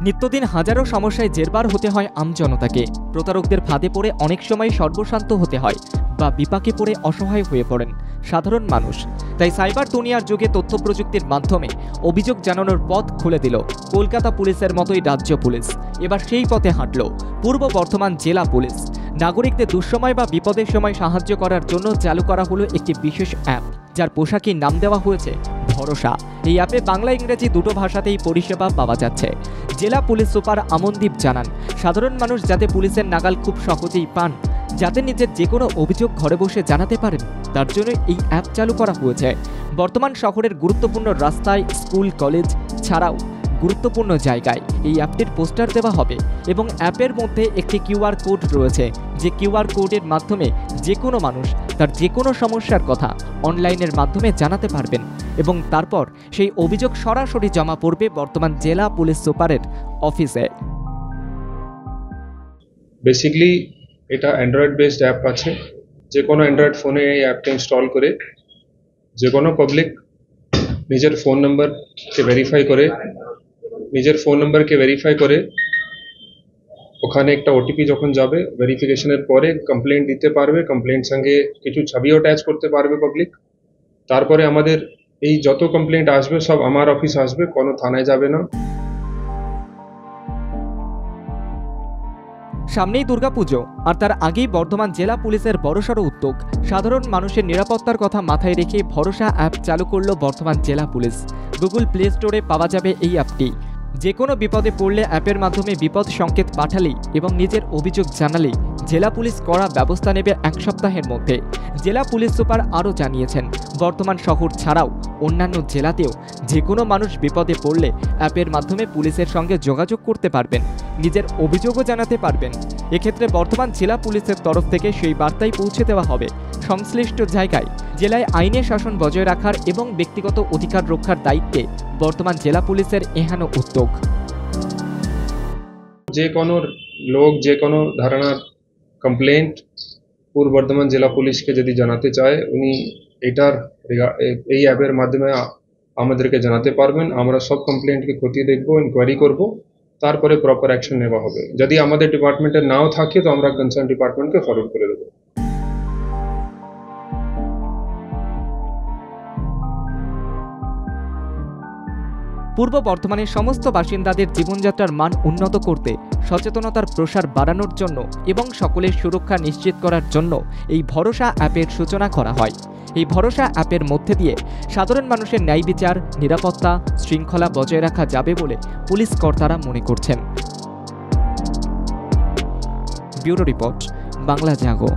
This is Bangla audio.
নিত্যদিন হাজারো সমস্যায় জেরবার হতে হয় আমজনতাকে। প্রতারকদের ফাঁদে পড়ে অনেক সময় সর্বশান্ত হতে হয় বা বিপাকে পড়ে অসহায় হয়ে পড়েন সাধারণ মানুষ। তাই সাইবার দুনিয়ার যুগে তথ্য প্রযুক্তির মাধ্যমে অভিযোগ জানানোর পথ খুলে দিল কলকাতা পুলিশের মতোই রাজ্য পুলিশ। এবার সেই পথে হাঁটল পূর্ব বর্ধমান জেলা পুলিশ। নাগরিকদের দুঃসময় বা বিপদের সময় সাহায্য করার জন্য চালু করা হলো একটি বিশেষ অ্যাপ, যার পোশাকি নাম দেওয়া হয়েছে ভরসা। এই অ্যাপে বাংলা ইংরেজি দুটো ভাষাতেই পরিষেবা পাওয়া যাচ্ছে। জেলা পুলিশ সুপার আমনদীপ জানান, সাধারণ মানুষ যাতে পুলিশের নাগাল খুব সহজেই পান, যাতে নিজের যে কোনো অভিযোগ ঘরে বসে জানাতে পারেন, তার জন্য এই অ্যাপ চালু করা হয়েছে। বর্তমান শহরের গুরুত্বপূর্ণ রাস্তায়, স্কুল, কলেজ ছাড়াও গুরুত্বপূর্ণ জায়গায় এই অ্যাপটির পোস্টার দেওয়া হবে এবং অ্যাপের মধ্যে একটি কিউআর কোড রয়েছে, যে কিউআর কোডের মাধ্যমে যে কোনো মানুষ তার যে কোনো সমস্যার কথা অনলাইনের মাধ্যমে জানাতে পারবেন এবং তারপর সেই অভিযোগ সরাসরি জমা পড়বে বর্তমান জেলা পুলিশ সুপারের অফিসে। বেসিক্যালি এটা অ্যান্ড্রয়েড বেসড অ্যাপ আছে। যে কোনো অ্যান্ড্রয়েড ফোনে এই অ্যাপটা ইনস্টল করে যে কোনো পাবলিক নিজের ফোন নাম্বারকে ভেরিফাই করে ওখানে একটা ওটিপি যখন যাবে, ভেরিফিকেশনের পরে কমপ্লেন্ট দিতে পারবে। কমপ্লেন্ট সঙ্গে কিছু ছবিও অ্যাটাচ করতে পারবে পাবলিক। তারপরে আমাদের এই যত কমপ্লেন্ট আসবে সব আমার অফিস আসবে, কোনো থানায় যাবে না। সামনেই দুর্গাপুজো, আর তার আগেই বর্ধমান জেলা পুলিশের বড়সড় উদ্যোগ। সাধারণ মানুষের নিরাপত্তার কথা মাথায় রেখে ভরসা অ্যাপ চালু করল বর্ধমান জেলা পুলিশ। গুগল প্লে স্টোরে পাওয়া যাবে এই অ্যাপটি। যে কোনো বিপদে পড়লে অ্যাপের মাধ্যমে বিপদ সংকেত পাঠালেই এবং নিজের অভিযোগ জানালেই জেলা পুলিশ কড়া ব্যবস্থা নেবে 1 সপ্তাহের মধ্যে। জেলা পুলিশ সুপার আরও জানিয়েছেন, বর্ধমান শহর ছাড়াও অন্যান্য জেলাতেও যে কোনো মানুষ বিপদে পড়লে অ্যাপের মাধ্যমে পুলিশের সঙ্গে যোগাযোগ করতে পারবেন, নিজের অভিযোগও জানাতে পারবেন। এক্ষেত্রে বর্ধমান জেলা পুলিশের তরফ থেকে সেই বার্তাই পৌঁছে দেওয়া হবে সংশ্লিষ্ট জায়গায়। জেলায় আইনের শাসন বজায় রাখার এবং ব্যক্তিগত অধিকার রক্ষার দায়িত্বে বর্তমান জেলা পুলিশের এহেন উদ্যোগ। যে কোনো লোক যে কোনো ধরনের কমপ্লেন্ট পূর্ব বর্ধমান জেলা পুলিশকে যদি জানাতে চায়, উনি এই অ্যাপের মাধ্যমে আমাদেরকে জানাতে পারবেন। আমরা সব কমপ্লেন্টকে খতিয়ে দেখব, ইনকোয়ারি করব, তারপরে প্রপার অ্যাকশন নেওয়া হবে। যদি আমাদের ডিপার্টমেন্টে নাও থাকে তো আমরা কনসার্ন ডিপার্টমেন্টকে ফরওয়ার্ড করে দেবো। পূর্ব বর্ধমানের সমস্ত বাসিন্দাদের জীবনযাত্রার মান উন্নত করতে, সচেতনতার প্রসার বাড়ানোর জন্য এবং সকলের সুরক্ষা নিশ্চিত করার জন্য এই ভরসা অ্যাপের সূচনা করা হয়। এই ভরসা অ্যাপের মধ্যে দিয়ে সাধারণ মানুষের ন্যায় বিচার, নিরাপত্তা, শৃঙ্খলা বজায় রাখা যাবে বলে পুলিশ কর্তারা মনে করছেন। ব্যুরো রিপোর্ট, বাংলা জাগো।